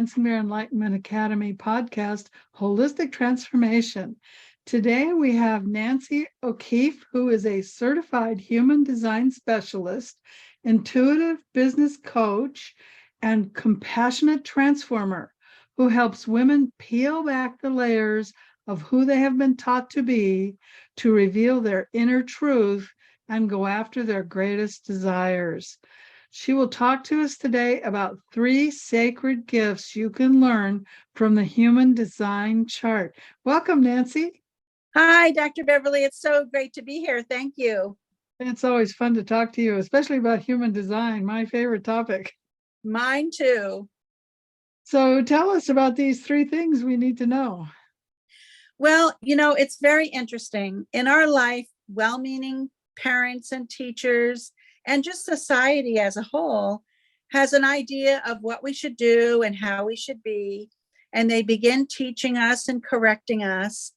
Dancing Bear Enlightenment Academy podcast, Holistic Transformation. Today we have NancyOKeefe, who is a certified human design specialist, intuitive business coach, and compassionate transformer, who helps women peel back the layers of who they have been taught to be to reveal their inner truth and go after their greatest desires. She will talk to us today about 3 sacred gifts you can learn from the human design chart. Welcome, Nancy. Hi, Dr. Beverly. It's so great to be here. Thank you. It's always fun to talk to you, especially about human design, my favorite topic. Mine too. So tell us about these 3 things we need to know. Well, it's very interesting. In our life, well-meaning parents and teachers and just society as a whole has an idea of what we should do and how we should be. And they begin teaching us and correcting us.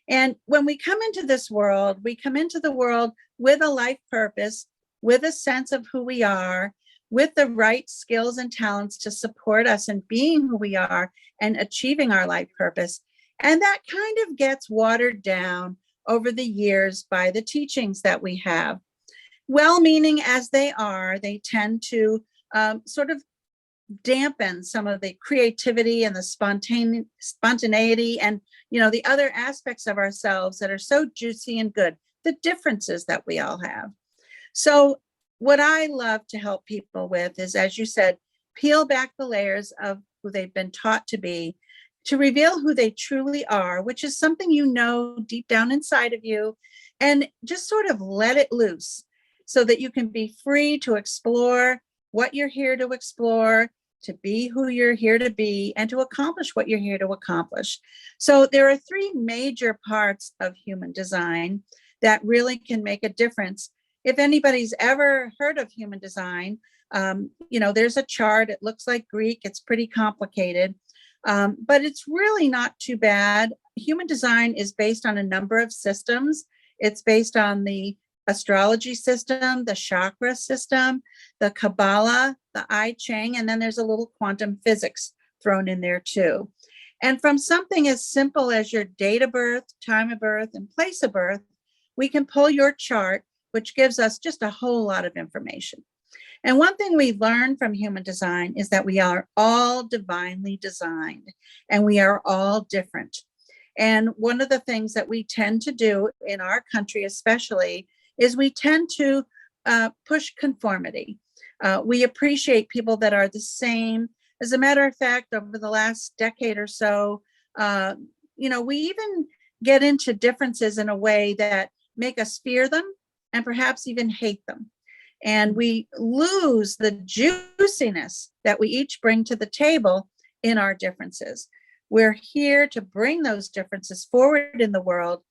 And when we come into this world, we come into the world with a life purpose, with a sense of who we are, with the right skills and talents to support us in being who we are and achieving our life purpose. And that kind of gets watered down over the years by the teachings that we have. Well-meaning as they are, they tend to sort of dampen some of the creativity and the spontaneity and the other aspects of ourselves that are so juicy and good, the differences that we all have. So what I love to help people with is, as you said, peel back the layers of who they've been taught to be, to reveal who they truly are, which is something deep down inside of you, and just sort of let it loose so that you can be free to explore what you're here to explore, to be who you're here to be, and to accomplish what you're here to accomplish. So there are 3 major parts of human design that really can make a difference. If anybody's ever heard of human design, there's a chart. It looks like Greek. It's pretty complicated, but it's really not too bad. Human design is based on a number of systems. It's based on the astrology system, the chakra system, the Kabbalah, the I Ching, and then there's a little quantum physics thrown in there too. And from something as simple as your date of birth, time of birth, and place of birth, we can pull your chart, which gives us just a whole lot of information. And one thing we learn from human design is that we are all divinely designed and we are all different. And one of the things that we tend to do in our country especially is we tend to push conformity. We appreciate people that are the same. As a matter of fact, over the last decade or so, we even get into differences in a way that make us fear them and perhaps even hate them. And we lose the juiciness that we each bring to the table in our differences. We're here to bring those differences forward in the world.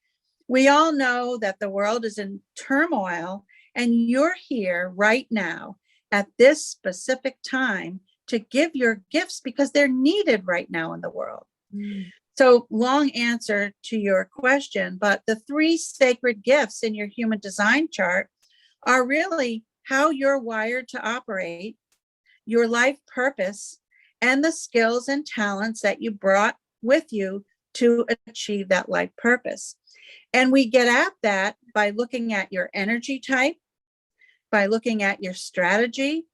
We all know that the world is in turmoil, and you're here right now at this specific time to give your gifts because they're needed right now in the world. So, long answer to your question, but the 3 sacred gifts in your human design chart are really how you're wired to operate, your life purpose, and the skills and talents that you brought with you to achieve that life purpose. And we get at that by looking at your energy type, by looking at your strategy,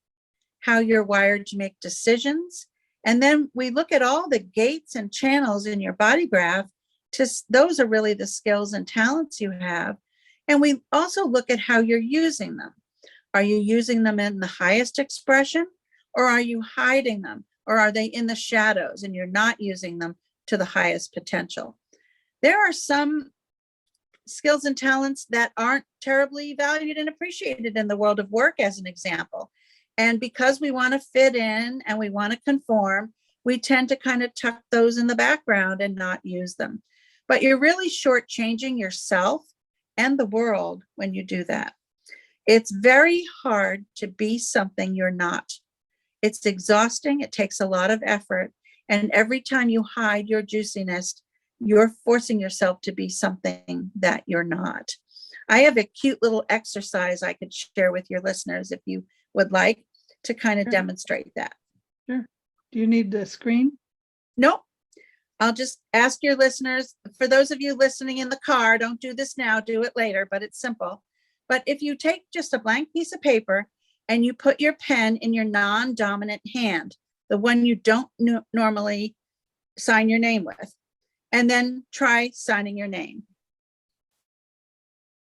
how you're wired to make decisions. And then we look at all the gates and channels in your body graph. Those are really the skills and talents you have. And we also look at how you're using them. Are you using them in the highest expression, or are you hiding them? Or are they in the shadows and you're not using them to the highest potential? There are some skills and talents that aren't terribly valued and appreciated in the world of work, as an example. And because we want to fit in and we want to conform, we tend to kind of tuck those in the background and not use them. But you're really shortchanging yourself and the world when you do that. It's very hard to be something you're not. It's exhausting. It takes a lot of effort. And every time you hide your juiciness, you're forcing yourself to be something that you're not. I have a cute little exercise I could share with your listeners if you would like to kind of demonstrate that. Sure. Do you need the screen? Nope. I'll just ask your listeners, for those of you listening in the car, don't do this now, do it later, but it's simple. But if you take just a blank piece of paper and you put your pen in your non-dominant hand, the one you don't normally sign your name with, and then try signing your name.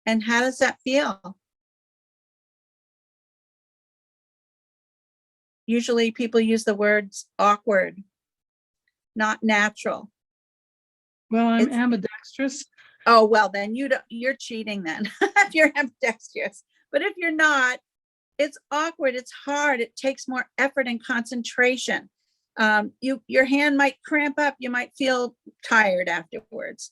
And how does that feel? Usually people use the words awkward, not natural. Well, I'm ambidextrous. Oh, well, then you're cheating then if you're ambidextrous. But if you're not, it's awkward, it's hard, it takes more effort and concentration. Your hand might cramp up, you might feel tired afterwards.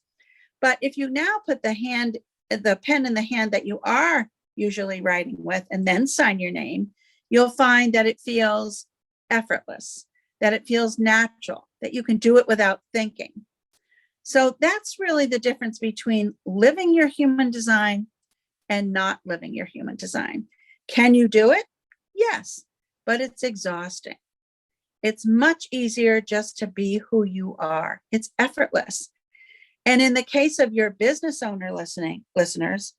But if you now put the pen in the hand that you are usually writing with and then sign your name, you'll find that it feels effortless, that it feels natural, that you can do it without thinking. So that's really the difference between living your human design and not living your human design. Can you do it? Yes, but it's exhausting. It's much easier just to be who you are. It's effortless. And in the case of your business owner listeners,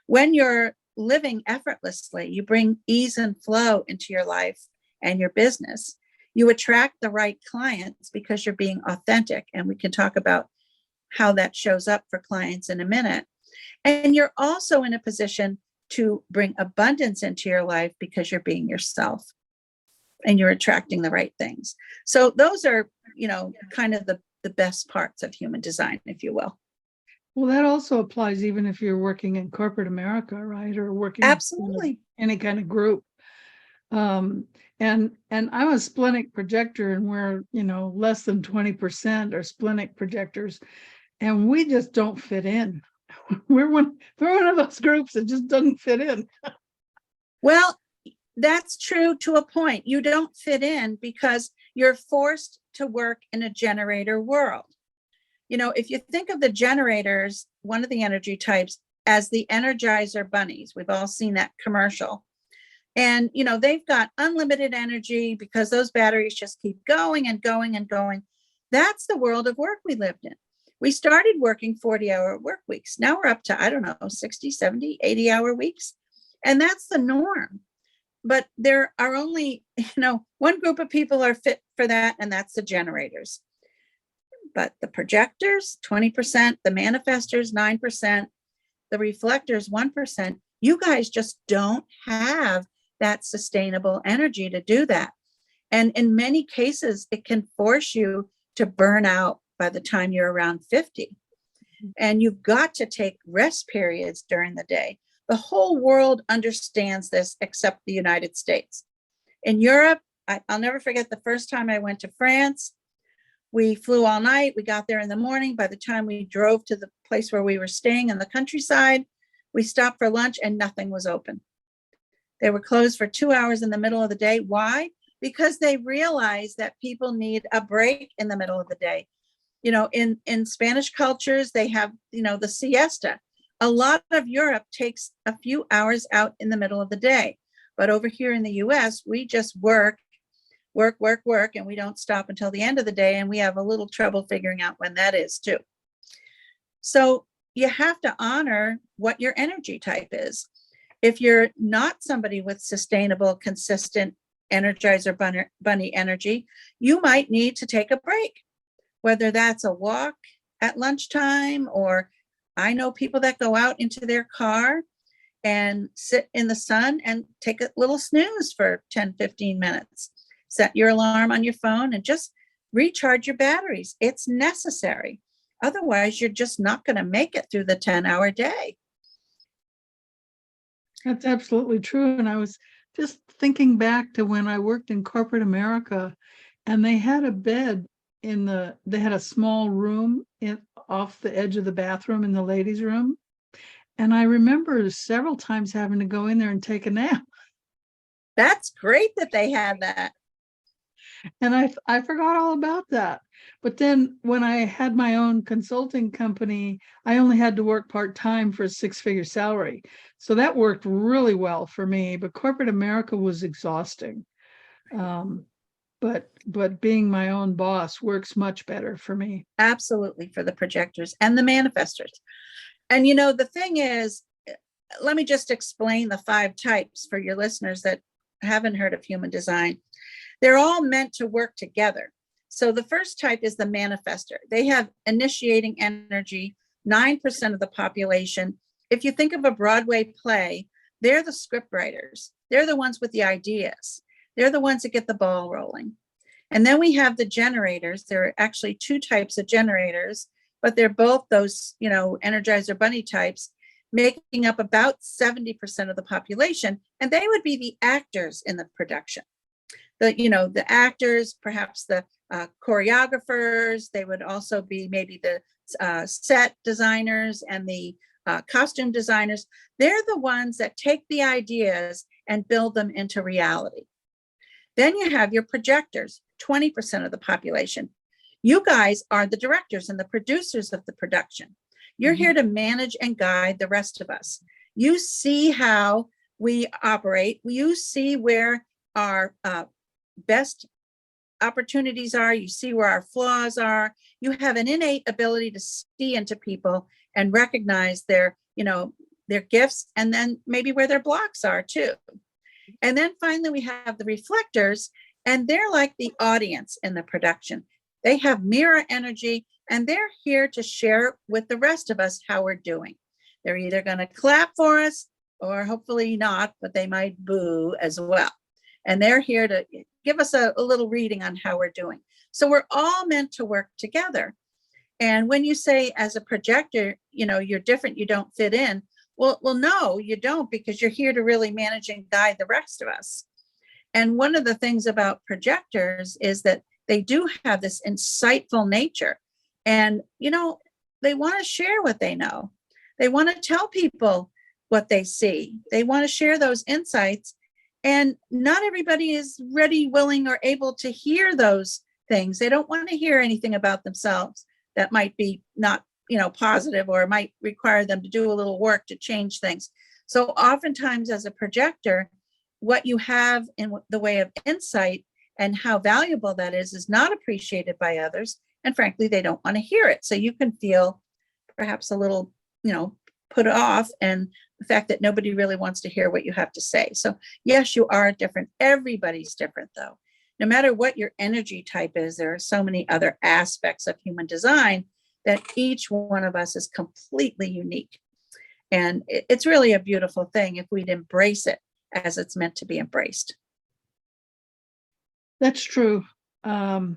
when you're living effortlessly, you bring ease and flow into your life and your business. You attract the right clients because you're being authentic. And we can talk about how that shows up for clients in a minute. And you're also in a position to bring abundance into your life because you're being yourself and you're attracting the right things. So those are, kind of the best parts of human design, if you will. Well, that also applies even if you're working in corporate America, right? Or working Absolutely. in any kind of group. And I'm a splenic projector, and we're, less than 20% are splenic projectors, and we just don't fit in. We're one of those groups that just doesn't fit in. Well, that's true to a point. You don't fit in because you're forced to work in a generator world. If you think of the generators, one of the energy types, as the Energizer bunnies, we've all seen that commercial. And, they've got unlimited energy because those batteries just keep going and going and going. That's the world of work we lived in. We started working 40-hour work weeks. Now we're up to, 60, 70, 80-hour weeks. And that's the norm. But there are only, one group of people are fit for that, and that's the generators. But the projectors, 20%, the manifestors, 9%, the reflectors, 1%, you guys just don't have that sustainable energy to do that. And in many cases, it can force you to burn out by the time you're around 50. And you've got to take rest periods during the day. The whole world understands this except the United States. In Europe, I'll never forget the first time I went to France. We flew all night. We got there in the morning. By the time we drove to the place where we were staying in the countryside, we stopped for lunch and nothing was open. They were closed for 2 hours in the middle of the day. Why? Because they realized that people need a break in the middle of the day. In Spanish cultures, they have, the siesta. A lot of Europe takes a few hours out in the middle of the day. But over here in the US, we just work, and we don't stop until the end of the day. And we have a little trouble figuring out when that is too. So you have to honor what your energy type is. If you're not somebody with sustainable, consistent Energizer bunny energy, you might need to take a break, whether that's a walk at lunchtime, or I know people that go out into their car and sit in the sun and take a little snooze for 10, 15 minutes. Set your alarm on your phone and just recharge your batteries. It's necessary. Otherwise, you're just not going to make it through the 10-hour day. That's absolutely true. And I was just thinking back to when I worked in corporate America, and they had a bed they had a small room off the edge of the bathroom in the ladies' room. And I remember several times having to go in there and take a nap. That's great that they had that. And I forgot all about that. But then when I had my own consulting company, I only had to work part-time for a 6-figure salary. So that worked really well for me. But corporate America was exhausting. but being my own boss works much better for me. Absolutely, for the projectors and the manifestors. And you know, the thing is, let me just explain the 5 types for your listeners that haven't heard of human design. They're all meant to work together. So the first type is the manifestor. They have initiating energy, 9% of the population. If you think of a Broadway play, they're the script writers. They're the ones with the ideas. They're the ones that get the ball rolling. And then we have the generators. There are actually 2 types of generators, but they're both those, you know, Energizer Bunny types, making up about 70% of the population. And they would be the actors in the production. The actors, perhaps the choreographers. They would also be maybe the set designers and the costume designers. They're the ones that take the ideas and build them into reality. Then you have your projectors, 20% of the population. You guys are the directors and the producers of the production. You're here to manage and guide the rest of us. You see how we operate. You see where our best opportunities are. You see where our flaws are. You have an innate ability to see into people and recognize their gifts, and then maybe where their blocks are too. And then finally, we have the reflectors, and they're like the audience in the production. They have mirror energy, and they're here to share with the rest of us how we're doing. They're either going to clap for us or hopefully not, but they might boo as well. And they're here to give us a little reading on how we're doing. So we're all meant to work together. And when you say as a projector, you're different, you don't fit in. Well, no, you don't, because you're here to really manage and guide the rest of us. And one of the things about projectors is that they do have this insightful nature. And, they want to share what they know. They want to tell people what they see. They want to share those insights. And not everybody is ready, willing, or able to hear those things. They don't want to hear anything about themselves that might be not, positive, or might require them to do a little work to change things. So oftentimes as a projector, what you have in the way of insight and how valuable that is not appreciated by others. And frankly, they don't want to hear it. So you can feel perhaps a little, put off, and the fact that nobody really wants to hear what you have to say. So yes, you are different. Everybody's different though. No matter what your energy type is, there are so many other aspects of human design that each one of us is completely unique. And it's really a beautiful thing if we'd embrace it as it's meant to be embraced. That's true. I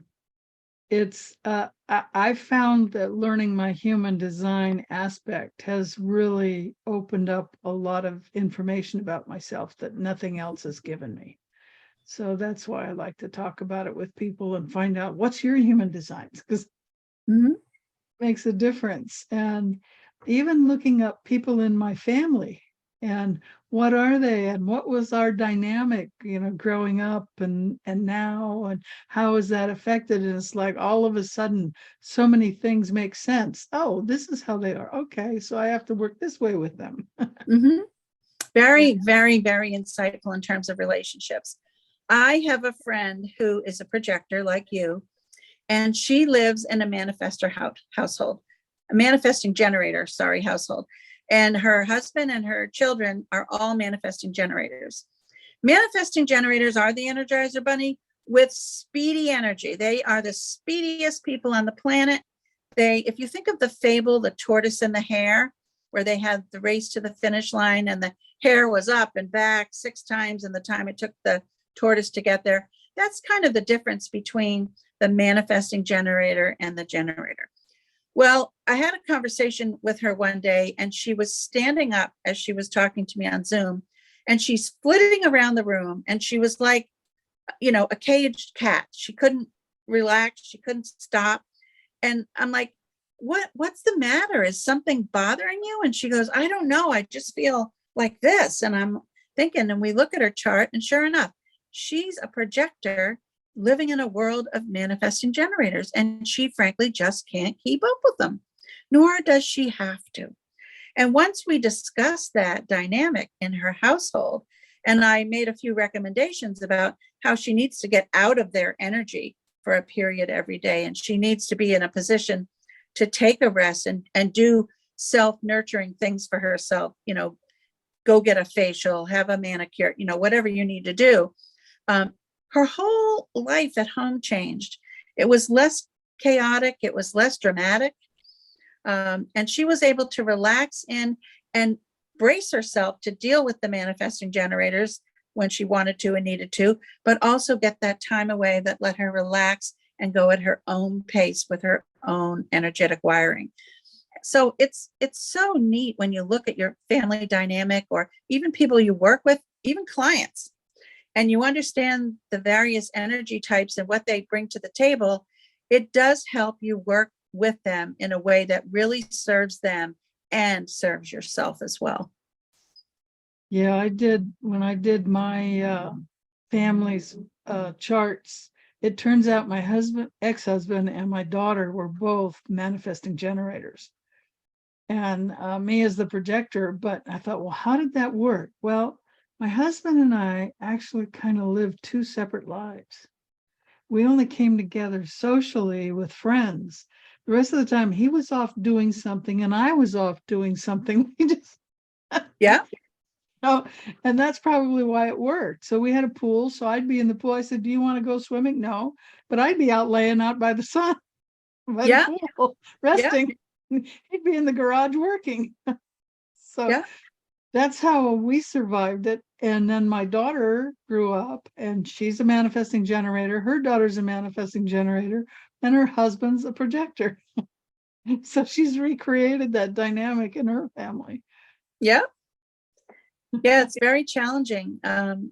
found that learning my human design aspect has really opened up a lot of information about myself that nothing else has given me. So that's why I like to talk about it with people and find out what's your human design, because it makes a difference. And even looking up people in my family and what are they and what was our dynamic, growing up and now, and how is that affected? And it's like all of a sudden so many things make sense. Oh, this is how they are. Okay, so I have to work this way with them. Very, very, very insightful in terms of relationships. I have a friend who is a projector like you, and she lives in a household, a manifesting generator, household. And her husband and her children are all manifesting generators. Manifesting generators are the Energizer Bunny with speedy energy. They are the speediest people on the planet. If you think of the fable, The Tortoise and the Hare, where they had the race to the finish line and the hare was up and back 6 times in the time it took the tortoise to get there. That's kind of the difference between the manifesting generator and the generator. Well, I had a conversation with her one day, and she was standing up as she was talking to me on Zoom, and she's flitting around the room, and she was like, a caged cat. She couldn't relax. She couldn't stop. And I'm like, what's the matter? Is something bothering you? And she goes, I don't know. I just feel like this. And I'm thinking, and we look at her chart, and sure enough, she's a projector living in a world of manifesting generators, and she frankly just can't keep up with them, nor does she have to. And once we discuss that dynamic in her household, And I made a few recommendations about how she needs to get out of their energy for a period every day. And she needs to be in a position to take a rest and do self-nurturing things for herself, go get a facial, have a manicure, whatever you need to do. Her whole life at home changed. It was less chaotic. It was less dramatic. And she was able to relax in and brace herself to deal with the manifesting generators when she wanted to and needed to, but also get that time away that let her relax and go at her own pace with her own energetic wiring. So it's so neat when you look at your family dynamic, or even people you work with, even clients, and you understand the various energy types and what they bring to the table. It does help you work with them in a way that really serves them and serves yourself as well. Yeah, when I did my family's charts, it turns out my ex-husband and my daughter were both manifesting generators, and me as the projector. But I thought, well, how did that work? Well, my husband and I actually kind of lived two separate lives. We only came together socially with friends. The rest of the time he was off doing something and I was off doing something. We just Yeah. Oh, and that's probably why it worked. So we had a pool. So I'd be in the pool. I said, "Do you want to go swimming?" No, but I'd be out laying out by the sun, by Yeah. the pool, resting. He'd be in the garage working. So Yeah. that's how we survived it. And then my daughter grew up and she's a manifesting generator. Her daughter's a manifesting generator and her husband's a projector. So she's recreated that dynamic in her family. Yeah. Yeah, it's very challenging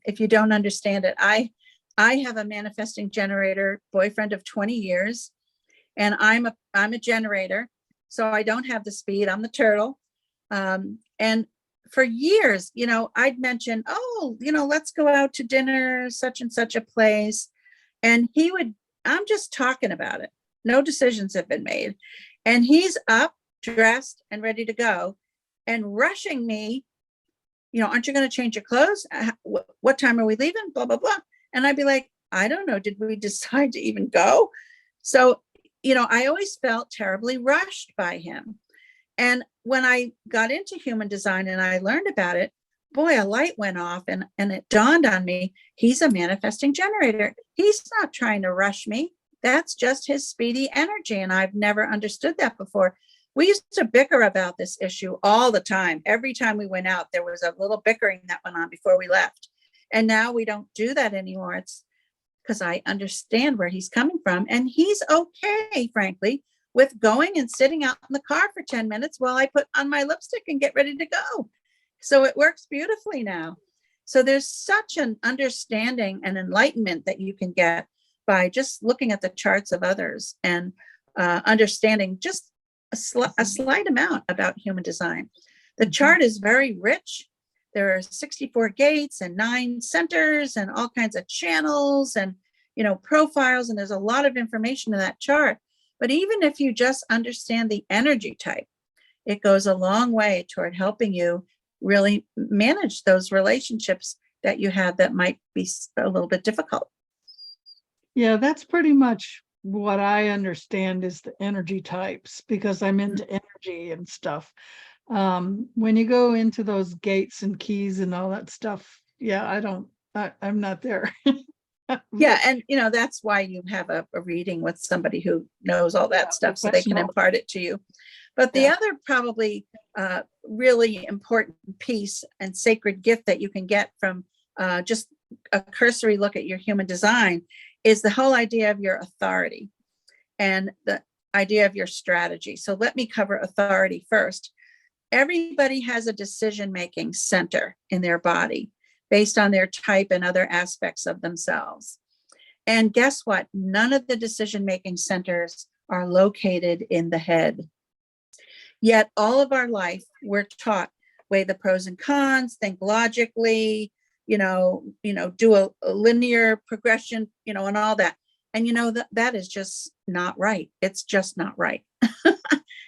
if you don't understand it. I have a manifesting generator boyfriend of 20 years, and I'm a generator, so I don't have the speed. I'm the turtle. And for years, I'd mention, oh, let's go out to dinner, such and such a place. And I'm just talking about it. No decisions have been made. And he's up, dressed, and ready to go, and rushing me. Aren't you going to change your clothes? What time are we leaving? Blah, blah, blah. And I'd be like, I don't know. Did we decide to even go? So, I always felt terribly rushed by him. And when I got into human design and I learned about it, boy, a light went off and it dawned on me, he's a manifesting generator. He's not trying to rush me. That's just his speedy energy. And I've never understood that before. We used to bicker about this issue all the time. Every time we went out, there was a little bickering that went on before we left. And now we don't do that anymore. It's because I understand where he's coming from. And he's okay, frankly, with going and sitting out in the car for 10 minutes while I put on my lipstick and get ready to go. So it works beautifully now. So there's such an understanding and enlightenment that you can get by just looking at the charts of others and understanding just a slight amount about human design. The chart is very rich. There are 64 gates and 9 centers and all kinds of channels and, profiles. And there's a lot of information in that chart. But even if you just understand the energy type, it goes a long way toward helping you really manage those relationships that you have that might be a little bit difficult. Yeah, that's pretty much what I understand is the energy types, because I'm into energy and stuff. When you go into those gates and keys and all that stuff, yeah, I'm not there. Yeah. And, that's why you have a reading with somebody who knows all that stuff so they can impart it to you. But the other probably really important piece and sacred gift that you can get from just a cursory look at your human design is the whole idea of your authority and the idea of your strategy. So let me cover authority first. Everybody has a decision-making center in their body based on their type and other aspects of themselves. And guess what? None of the decision-making centers are located in the head. Yet all of our life, we're taught, weigh the pros and cons, think logically, do a linear progression, and all that. And that is just not right. It's just not right.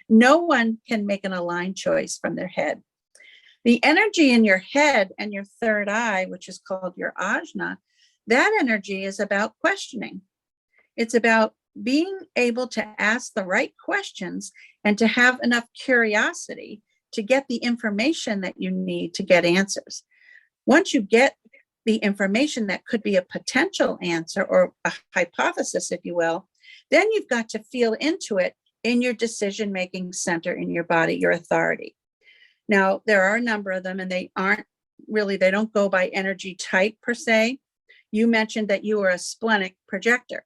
No one can make an aligned choice from their head. The energy in your head and your third eye, which is called your ajna, that energy is about questioning. It's about being able to ask the right questions and to have enough curiosity to get the information that you need to get answers. Once you get the information that could be a potential answer or a hypothesis, if you will, then you've got to feel into it in your decision-making center in your body, your authority. Now, there are a number of them, and they don't go by energy type per se. You mentioned that you were a splenic projector.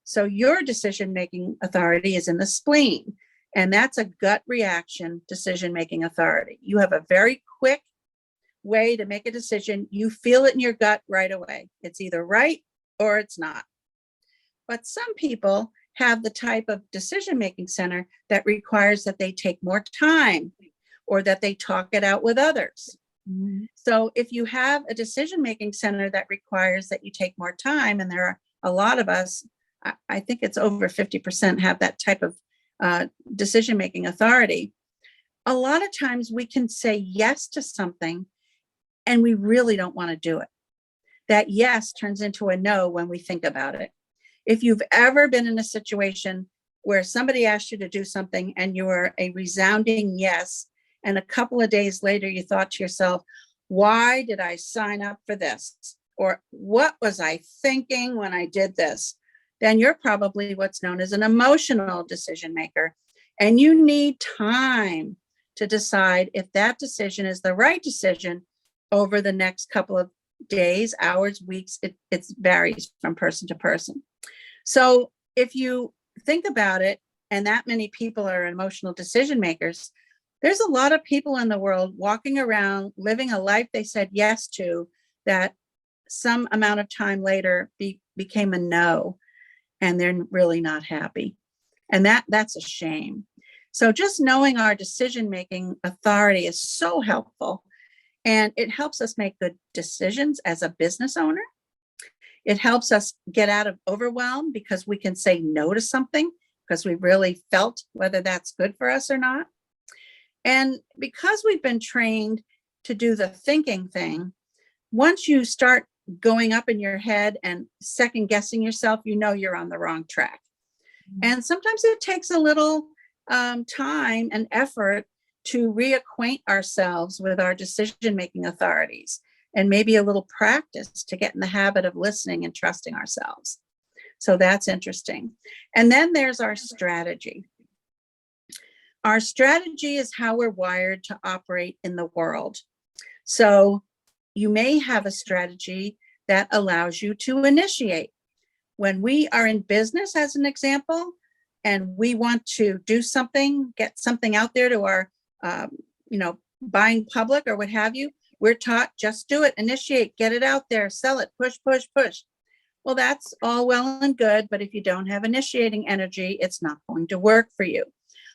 So your decision-making authority is in the spleen, and that's a gut reaction decision-making authority. You have a very quick way to make a decision. You feel it in your gut right away. It's either right or it's not. But some people have the type of decision-making center that requires that they take more time or that they talk it out with others. Mm-hmm. So if you have a decision-making center that requires that you take more time, and there are a lot of us, I think it's over 50% have that type of decision-making authority, a lot of times we can say yes to something and we really don't want to do it. That yes turns into a no when we think about it. If you've ever been in a situation where somebody asked you to do something and you were a resounding yes, and a couple of days later you thought to yourself, why did I sign up for this? Or what was I thinking when I did this? Then you're probably what's known as an emotional decision maker. And you need time to decide if that decision is the right decision over the next couple of days, hours, weeks. It varies from person to person. So if you think about it, and that many people are emotional decision makers, there's a lot of people in the world walking around living a life they said yes to that some amount of time later became a no, and they're really not happy. And that's a shame. So just knowing our decision-making authority is so helpful, and it helps us make good decisions as a business owner. It helps us get out of overwhelm because we can say no to something because we really felt whether that's good for us or not. And because we've been trained to do the thinking thing, once you start going up in your head and second guessing yourself, you know you're on the wrong track. And sometimes it takes a little time and effort to reacquaint ourselves with our decision-making authorities, and maybe a little practice to get in the habit of listening and trusting ourselves. So that's interesting. And then there's our strategy. Our strategy is how we're wired to operate in the world. So you may have a strategy that allows you to initiate. When we are in business, as an example, and we want to do something, get something out there to our, buying public or what have you, we're taught just do it, initiate, get it out there, sell it, push, push, push. Well, that's all well and good, but if you don't have initiating energy, it's not going to work for you.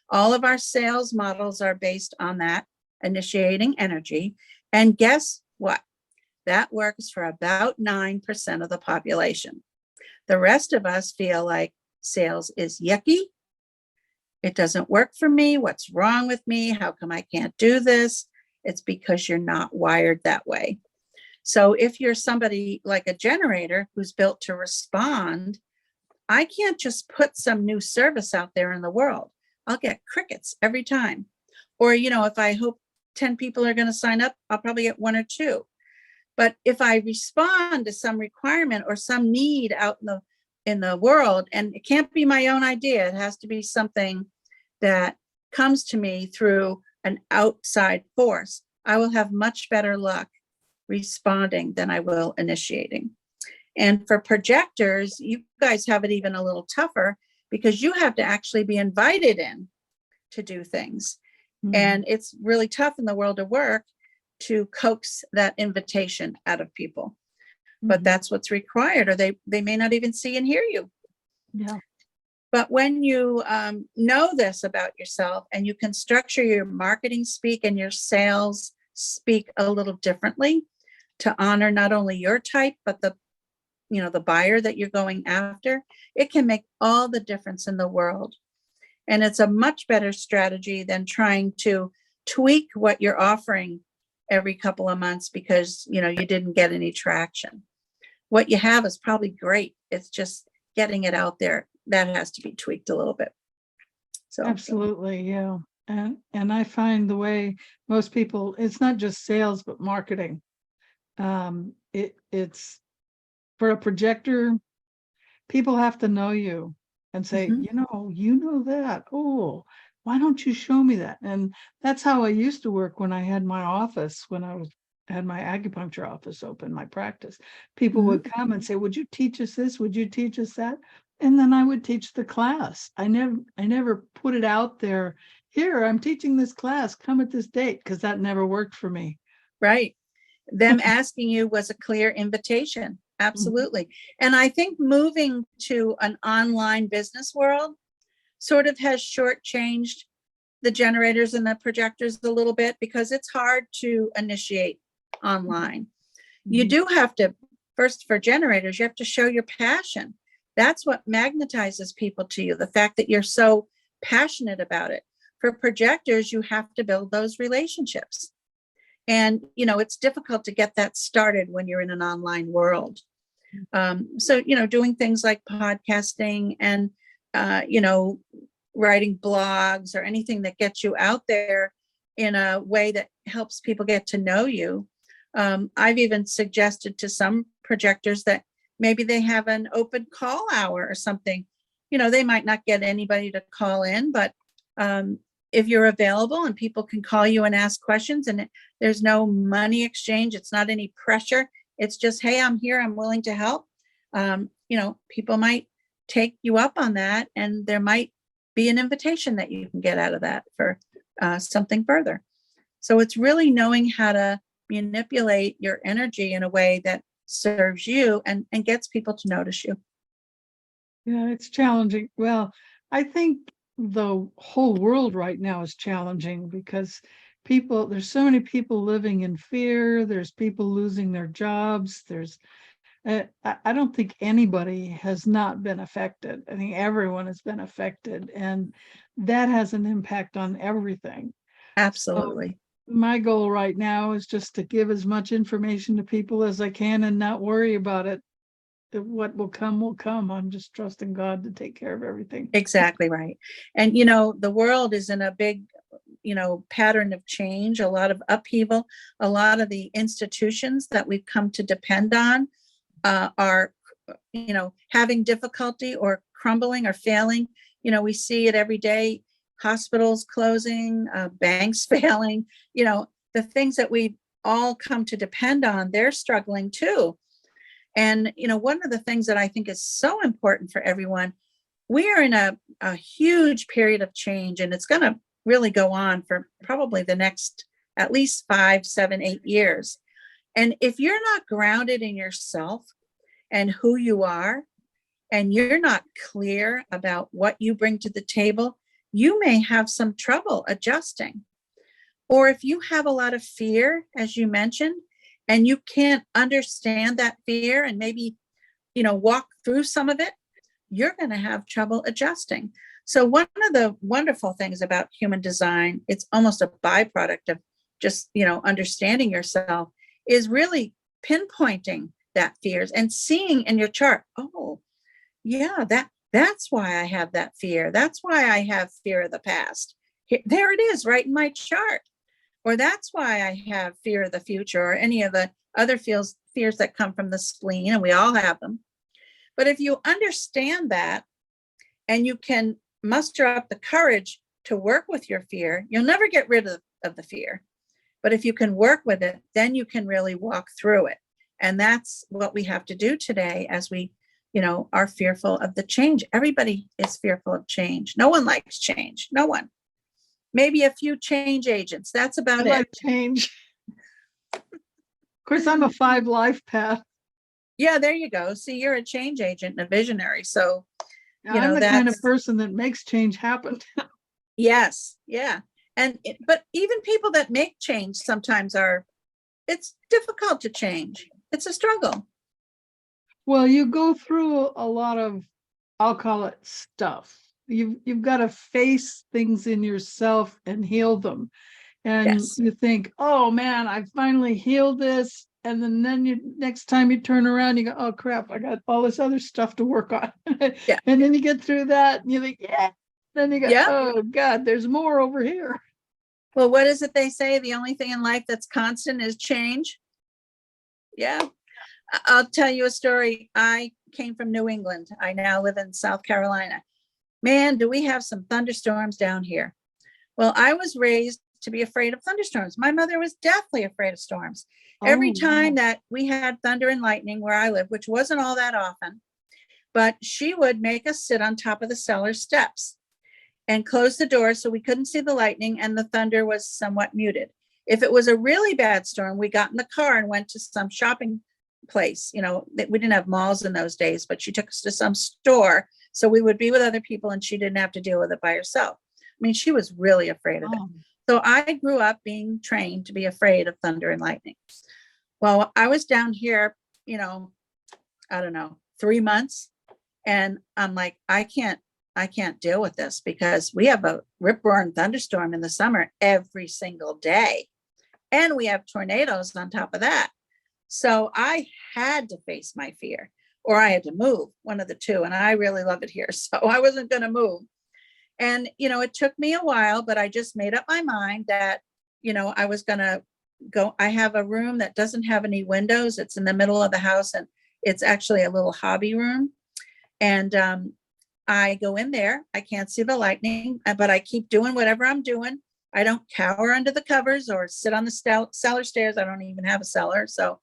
All of our sales models are based on that initiating energy. And guess what? That works for about 9% of the population. The rest of us feel like sales is yucky. It doesn't work for me. What's wrong with me? How come I can't do this? It's because you're not wired that way. So if you're somebody like a generator who's built to respond, I can't just put some new service out there in the world. I'll get crickets every time. Or, if I hope 10 people are going to sign up, I'll probably get 1 or 2. But if I respond to some requirement or some need out in the world, and it can't be my own idea, it has to be something that comes to me through an outside force, I will have much better luck responding than I will initiating. And for projectors, you guys have it even a little tougher because you have to actually be invited in to do things. Mm-hmm. And it's really tough in the world of work to coax that invitation out of people. Mm-hmm. But that's what's required, or they may not even see and hear you. Yeah. But when you know this about yourself, and you can structure your marketing speak and your sales speak a little differently to honor not only your type, but the buyer that you're going after, it can make all the difference in the world. And it's a much better strategy than trying to tweak what you're offering every couple of months because, you didn't get any traction. What you have is probably great. It's just getting it out there. That has to be tweaked a little bit. So Absolutely, yeah. And I find the way most people, it's not just sales, but marketing. It's for a projector, people have to know you and say, Mhm. you know that. Oh, why don't you show me that? And that's how I used to work when I had my office, when I had my acupuncture office open, my practice. People Mhm. would come and say, would you teach us this? Would you teach us that? And then I would teach the class. I never put it out there. Here, I'm teaching this class. Come at this date, because that never worked for me. Right. Them asking you was a clear invitation. Absolutely. And I think moving to an online business world sort of has shortchanged the generators and the projectors a little bit, because it's hard to initiate online. You Mhm. do have to, first for generators, you have to show your passion. That's what magnetizes people to you, the fact that you're so passionate about it. For projectors, you have to build those relationships. And, it's difficult to get that started when you're in an online world. So, doing things like podcasting and, writing blogs or anything that gets you out there in a way that helps people get to know you. I've even suggested to some projectors that maybe they have an open call hour or something. They might not get anybody to call in, but if you're available and people can call you and ask questions, and there's no money exchange, it's not any pressure. It's just, hey, I'm here, I'm willing to help. People might take you up on that, and there might be an invitation that you can get out of that for something further. So it's really knowing how to manipulate your energy in a way that serves you and gets people to notice you. Yeah, it's challenging. Well, I think the whole world right now is challenging because there's so many people living in fear. There's people losing their jobs. I don't think anybody has not been affected. I think everyone has been affected, and that has an impact on everything. So Absolutely. my goal right now is just to give as much information to people as I can and not worry about it. What will come will come. I'm just trusting God to take care of everything. Exactly right. And, the world is in a big, pattern of change, a lot of upheaval. A lot of the institutions that we've come to depend on are, having difficulty or crumbling or failing. We see it every day, hospitals closing, banks failing, the things that we all come to depend on, they're struggling too. And, one of the things that I think is so important for everyone, we are in a huge period of change, and it's going to really go on for probably the next at least 5, 7, 8 years. And if you're not grounded in yourself and who you are, and you're not clear about what you bring to the table, you may have some trouble adjusting. Or if you have a lot of fear, as you mentioned, and you can't understand that fear and maybe, walk through some of it, you're going to have trouble adjusting. So one of the wonderful things about human design, it's almost a byproduct of just, understanding yourself, is really pinpointing that fears and seeing in your chart, oh, yeah, that's why I have that fear. That's why I have fear of the past. There it is right in my chart. Or that's why I have fear of the future, or any of the other fears that come from the spleen, and we all have them. But if you understand that and you can muster up the courage to work with your fear, you'll never get rid of the fear. But if you can work with it, then you can really walk through it. And that's what we have to do today as we, are fearful of the change. Everybody is fearful of change. No one likes change. No one. Maybe a few change agents. That's I about like it. change. Of course, I'm a 5 life path. Yeah, there you go. See, you're a change agent and a visionary. So, I'm the kind of that's, person that makes change happen. yes, yeah. But even people that make change sometimes it's difficult to change. It's a struggle. Well, you go through a lot of, I'll call it stuff. You've got to face things in yourself and heal them. and Yes. you think, oh man, I finally healed this. And then you next time you turn around, you go, oh crap, I got all this other stuff to work on. Yeah. And then you get through that and you think, yeah. Then you go, Yeah. oh God, there's more over here. Well, what is it they say? The only thing in life that's constant is change. Yeah. I'll tell you a story. I came from New England. I now live in South Carolina. Man, do we have some thunderstorms down here. Well, I was raised to be afraid of thunderstorms. My mother was deathly afraid of storms. Every Oh, time wow. that we had thunder and lightning where I live, which wasn't all that often, but she would make us sit on top of the cellar steps and close the door so we couldn't see the lightning and the thunder was somewhat muted. If it was a really bad storm, we got in the car and went to some shopping place. You know, we didn't have malls in those days, but she took us to some store so we would be with other people and she didn't have to deal with it by herself. I mean, she was really afraid of it. Oh, So I grew up being trained to be afraid of thunder and lightning. Well, I was down here, you know, I don't know, 3 months. And I'm like, I can't deal with this because we have a rip roaring thunderstorm in the summer every single day. And we have tornadoes on top of that. So I had to face my fear or I had to move, one of the two. And I really love it here. So I wasn't going to move. And, you know, it took me a while, but I just made up my mind that, you know, I was going to go. I have a room that doesn't have any windows. It's in the middle of the house and it's actually a little hobby room. And I go in there. I can't see the lightning, but I keep doing whatever I'm doing. I don't cower under the covers or sit on the cellar stairs. I don't even have a cellar. So,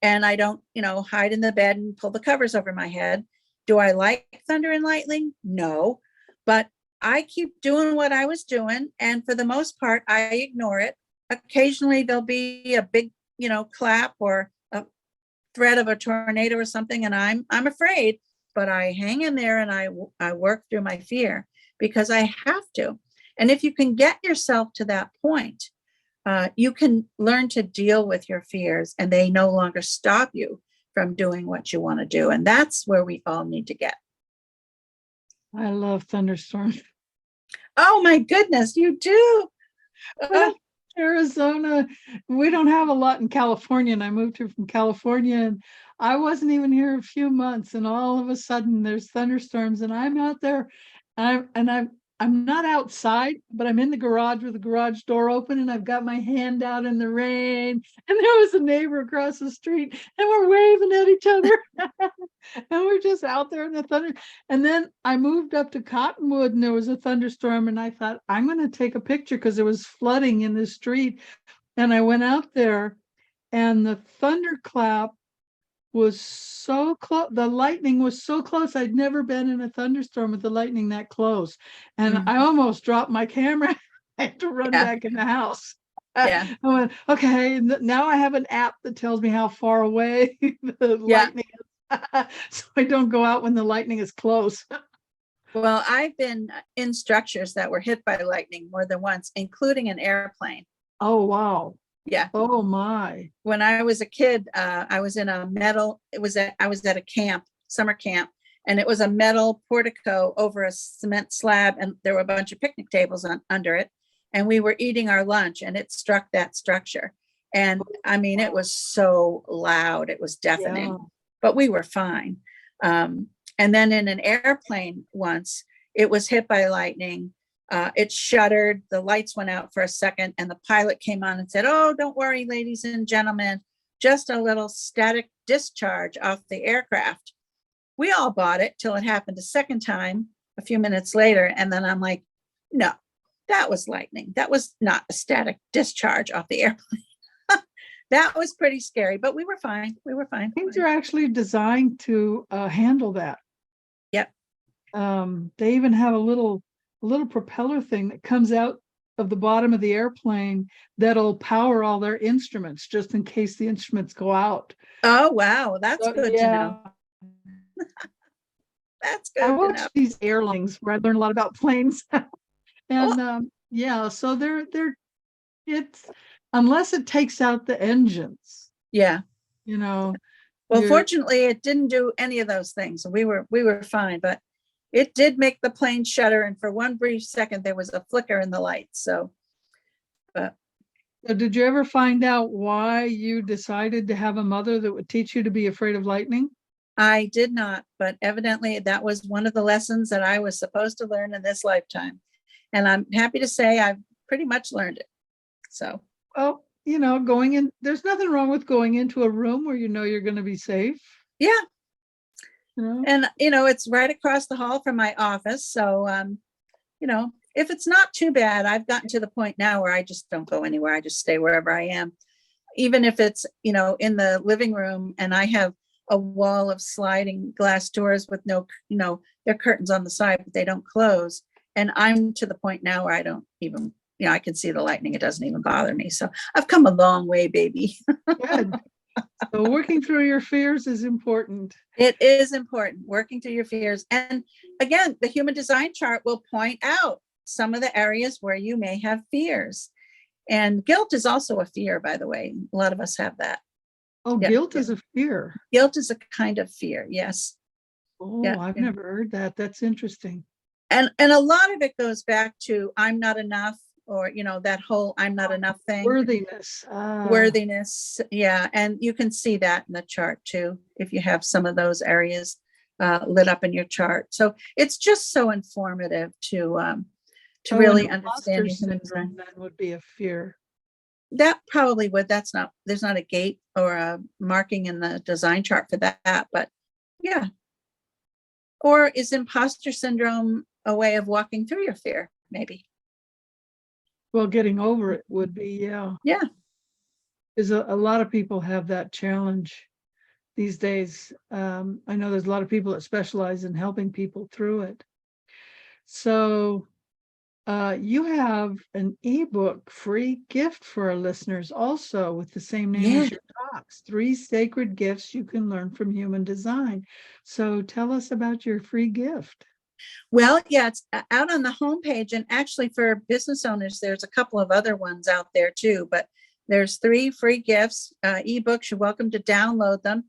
and I don't, you know, hide in the bed and pull the covers over my head. Do I like thunder and lightning? No, but I keep doing what I was doing. And for the most part, I ignore it. Occasionally there'll be a big, you know, clap or a threat of a tornado or something. And I'm afraid, but I hang in there and I work through my fear because I have to. And if you can get yourself to that point, you can learn to deal with your fears and they no longer stop you from doing what you want to do. And that's where we all need to get. I love thunderstorms. Oh my goodness, you do. Well, Arizona, we don't have a lot in California, and I moved here from California, and I wasn't even here a few months, and all of a sudden there's thunderstorms, and I'm out there, I'm not outside, but I'm in the garage with the garage door open, and I've got my hand out in the rain, and there was a neighbor across the street, and we're waving at each other, and we're just out there in the thunder. And then I moved up to Cottonwood and there was a thunderstorm and I thought, I'm going to take a picture because it was flooding in the street. And I went out there and the thunderclap was so close. The lightning was so close. I'd never been in a thunderstorm with the lightning that close. And I almost dropped my camera. I had to run Yeah. back in the house. Yeah. I went, okay, now I have an app that tells me how far away the Yeah. lightning is. So I don't go out when the lightning is close. Well, I've been in structures that were hit by lightning more than once, including an airplane. Oh, wow. Yeah. Oh, my. When I was a kid, I was in a metal, I was at a camp, summer camp, and it was a metal portico over a cement slab, and there were a bunch of picnic tables under it. And we were eating our lunch, and it struck that structure. And I mean, it was so loud, it was deafening, Yeah. but we were fine. And then in an airplane once, it was hit by lightning. It shuddered, the lights went out for a second, and the pilot came on and said, "Oh, don't worry, ladies and gentlemen, just a little static discharge off the aircraft." We all bought it till it happened a second time a few minutes later. And then I'm like, no, that was lightning. That was not a static discharge off the airplane. That was pretty scary, but we were fine. We were fine. Things are actually designed to handle that. Yep. They even have a little propeller thing that comes out of the bottom of the airplane that'll power all their instruments just in case the instruments go out. Oh, wow. That's So, good to know. That's good I to watch know. these airlines where I learn a lot about planes. And Oh, yeah, so it's unless it takes out the engines, yeah. you know, Well, you're fortunately, it didn't do any of those things. We were fine, but it did make the plane shudder. And for one brief second, there was a flicker in the lights. So, but So did you ever find out why you decided to have a mother that would teach you to be afraid of lightning? I did not, but evidently that was one of the lessons that I was supposed to learn in this lifetime. And I'm happy to say I've pretty much learned it. So, Well, going in, there's nothing wrong with going into a room where you know you're going to be safe. yeah. You know? And, it's right across the hall from my office. So, if it's not too bad, I've gotten to the point now where I just don't go anywhere. I just stay wherever I am. Even if it's, in the living room and I have a wall of sliding glass doors with no, there are curtains on the side, but they don't close. And I'm to the point now where I don't even, I can see the lightning. It doesn't even bother me. So I've come a long way, baby. Good. So working through your fears is important. It is important, working through your fears. And again, the human design chart will point out some of the areas where you may have fears. And guilt is also a fear, by the way. A lot of us have that. Oh, Yeah. guilt is a fear. Guilt is a kind of fear. Yes. Oh, Yeah. I've never heard that. That's interesting. And a lot of it goes back to I'm not enough, or, that whole I'm not enough thing. Worthiness. Worthiness. Yeah. And you can see that in the chart too, if you have some of those areas lit up in your chart. So it's just so informative to really understand your human design. That would be a fear. That probably would. There's not a gate or a marking in the design chart for that, but yeah. Or is imposter syndrome a way of walking through your fear? Maybe. Well, getting over it would be, yeah. Yeah. Because a lot of people have that challenge these days. I know there's a lot of people that specialize in helping people through it. So you have an ebook free gift for our listeners also with the same name as your talks, 3 sacred gifts you can learn from human design. So tell us about your free gift. Well, yeah, it's out on the homepage, and actually for business owners, there's a couple of other ones out there too, but there's 3 free gifts, ebooks. You're welcome to download them,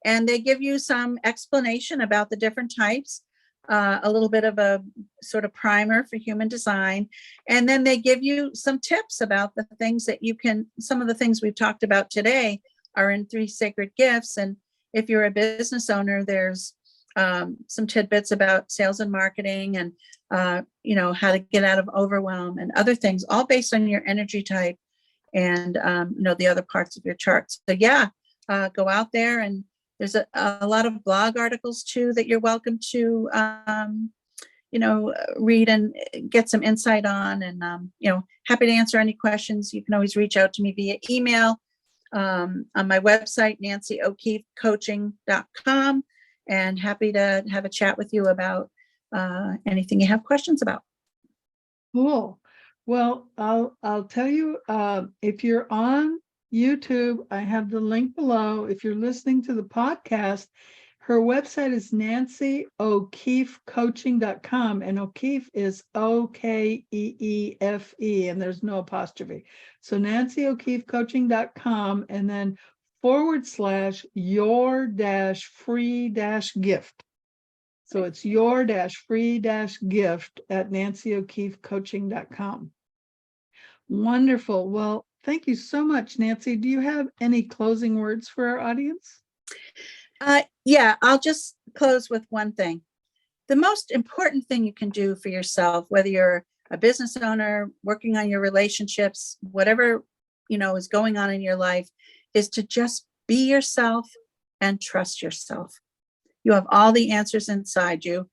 and they give you some explanation about the different types, a little bit of a sort of primer for human design, and then they give you some tips about the things that you can, some of the things we've talked about today are in 3 sacred gifts. And if you're a business owner, there's some tidbits about sales and marketing, and how to get out of overwhelm and other things, all based on your energy type and the other parts of your charts. So yeah, go out there, and there's a lot of blog articles too that you're welcome to read and get some insight on. And happy to answer any questions. You can always reach out to me via email on my website, NancyOKeefe.com. And happy to have a chat with you about anything you have questions about. Cool. Well, I'll tell you, if you're on YouTube, I have the link below. If you're listening to the podcast, her website is NancyOKeefeCoaching.com, and O'Keefe is OKeefe, and there's no apostrophe. So NancyOKeefeCoaching.com, and then /your-free-gift. So it's your-free-gift at NancyOKeefeCoaching.com. Wonderful. Well, thank you so much, Nancy. Do you have any closing words for our audience? Yeah, I'll just close with one thing. The most important thing you can do for yourself, whether you're a business owner, working on your relationships, whatever is going on in your life, is to just be yourself and trust yourself. You have all the answers inside you.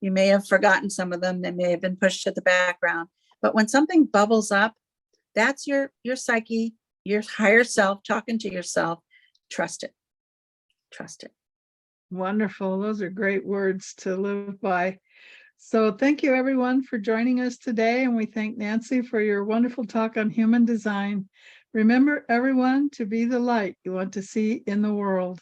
You may have forgotten some of them. They may have been pushed to the background. But when something bubbles up, that's your psyche, your higher self talking to yourself. Trust it. Trust it. Wonderful. Those are great words to live by. So thank you, everyone, for joining us today. And we thank Nancy for your wonderful talk on human design. Remember, everyone, to be the light you want to see in the world.